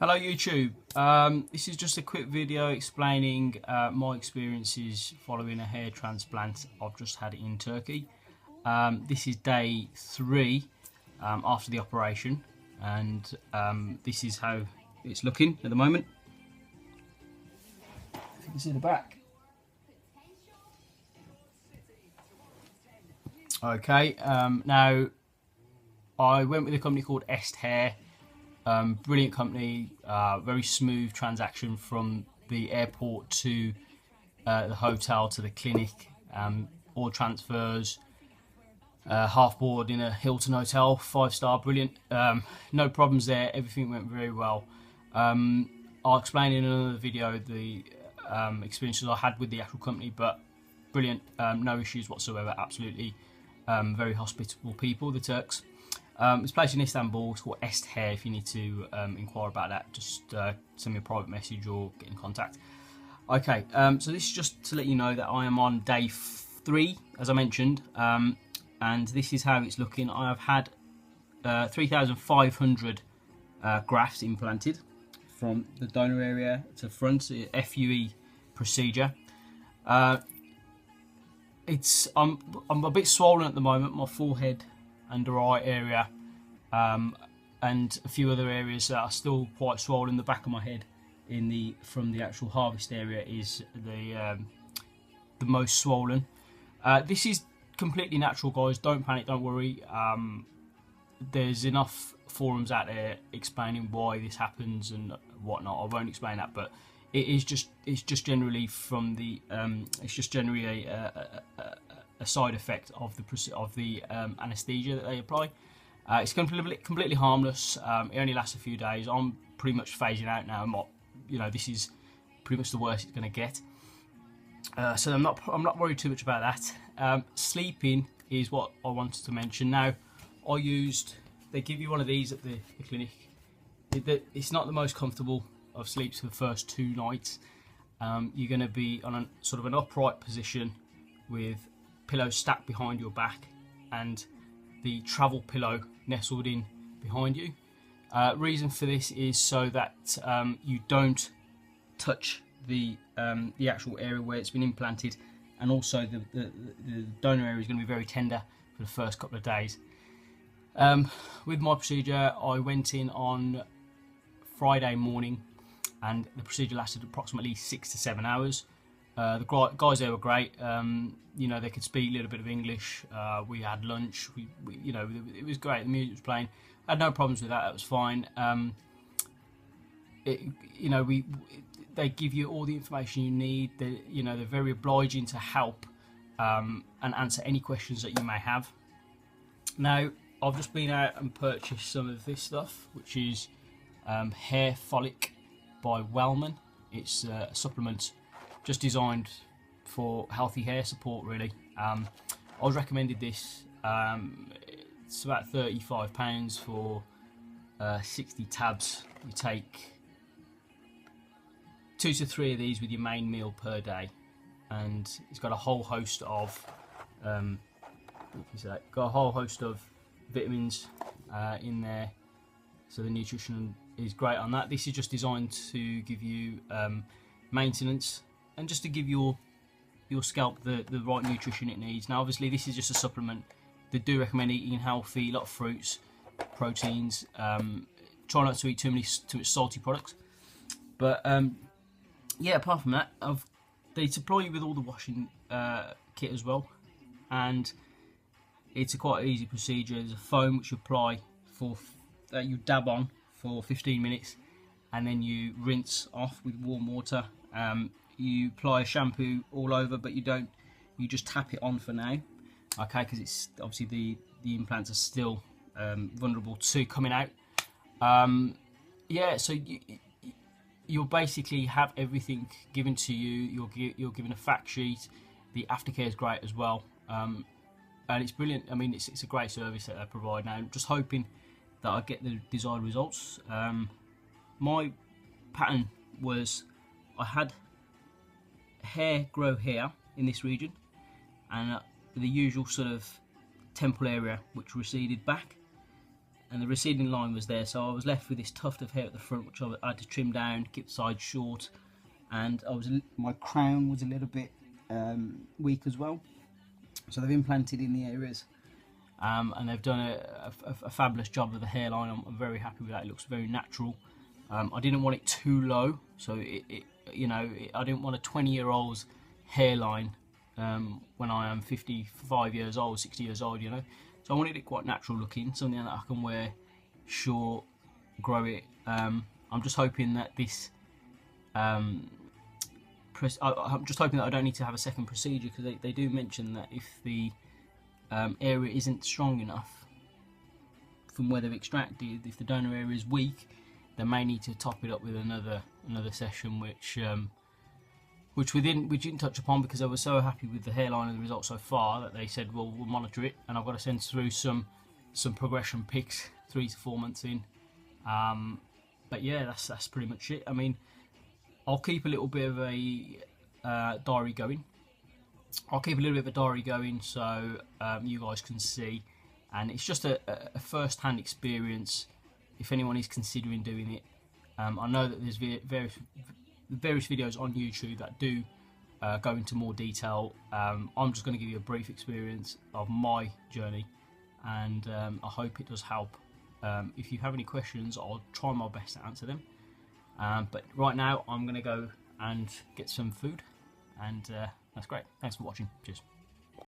Hello YouTube, this is just a quick video explaining my experiences following a hair transplant I've just had in Turkey. This is day 3 after the operation, and this is how it's looking at the moment. If you can see the back. Okay, now I went with a company called Esthair. Brilliant company, very smooth transaction from the airport to the hotel to the clinic, all transfers, half board in a Hilton hotel, 5-star, brilliant, no problems there, everything went very well. I'll explain in another video the experiences I had with the actual company, but brilliant, no issues whatsoever, absolutely very hospitable people, the Turks. It's placed in Istanbul. It's called Esthair. If you need to inquire about that, just send me a private message or get in contact. Okay, so this is just to let you know that I am on day 3, as I mentioned, and this is how it's looking. I have had 3,500 grafts implanted from the donor area to front, FUE procedure. I'm a bit swollen at the moment. My forehead, under eye area, and a few other areas that are still quite swollen. The back of my head, from the actual harvest area, is the most swollen. This is completely natural, guys. Don't panic. Don't worry. There's enough forums out there explaining why this happens and whatnot. I won't explain that, but it's just generally from the it's just generally a side effect of the anaesthesia that they apply. It's completely harmless. It only lasts a few days. I'm pretty much phasing out now. This is pretty much the worst it's going to get. So I'm not worried too much about that. Sleeping is what I wanted to mention. Now, they give you one of these at the clinic. It's not the most comfortable of sleeps for the first 2 nights. You're going to be on sort of an upright position with pillows stacked behind your back and the travel pillow nestled in behind you. Reason for this is so that you don't touch the actual area where it's been implanted, and also the donor area is going to be very tender for the first couple of days. With my procedure, I went in on Friday morning, and the procedure lasted approximately 6 to 7 hours. The guys there were great. They could speak a little bit of English. We had lunch. It was great. The music was playing. I had no problems with that. That was fine. They give you all the information you need. They're very obliging to help and answer any questions that you may have. Now, I've just been out and purchased some of this stuff, which is Hair Folic by Wellman. It's a supplement just designed for healthy hair support, really. I was recommended this. It's about £35 for 60 tabs. You take 2 to 3 of these with your main meal per day, and it's got a whole host of vitamins in there, so the nutrition is great on that. This is just designed to give you maintenance and just to give your scalp the right nutrition it needs. Now, obviously, this is just a supplement. They do recommend eating healthy, a lot of fruits, proteins. Try not to eat too much salty products. But yeah, apart from that, they supply you with all the washing kit as well, and it's a quite easy procedure. There's a foam which you apply that you dab on for 15 minutes, and then you rinse off with warm water. You apply a shampoo all over, but you don't. You just tap it on for now, okay? Because it's obviously the implants are still vulnerable to coming out. Yeah, so you'll basically have everything given to you. You're given a fact sheet. The aftercare is great as well, and it's brilliant. I mean, it's a great service that they provide. Now, I'm just hoping that I get the desired results. My pattern was I had hair grow here in this region, and the usual sort of temple area which receded back, and the receding line was there, so I was left with this tuft of hair at the front, which I had to trim down, keep the sides short, and my crown was a little bit weak as well. So they've implanted in the areas, and they've done a fabulous job of the hairline. I'm very happy with that. It looks very natural. I didn't want it too low, so I didn't want a 20-year-old's hairline when I am 55 years old, 60 years old, So I wanted it quite natural looking, something that I can wear short, grow it. I'm just hoping that this, I'm just hoping that I don't need to have a second procedure, because they do mention that if the area isn't strong enough from where they've extracted, if the donor area is weak, they may need to top it up with another session, which we didn't touch upon, because I was so happy with the hairline and the results so far that they said, well, we'll monitor it, and I've got to send through some progression pics 3 to 4 months in. But yeah, that's pretty much it. I mean, I'll keep a little bit of a diary going. So you guys can see, and it's just a first-hand experience if anyone is considering doing it. I know that there's various videos on YouTube that do go into more detail. I'm just going to give you a brief experience of my journey, and I hope it does help. If you have any questions, I'll try my best to answer them. But right now I'm going to go and get some food, and that's great. Thanks for watching. Cheers.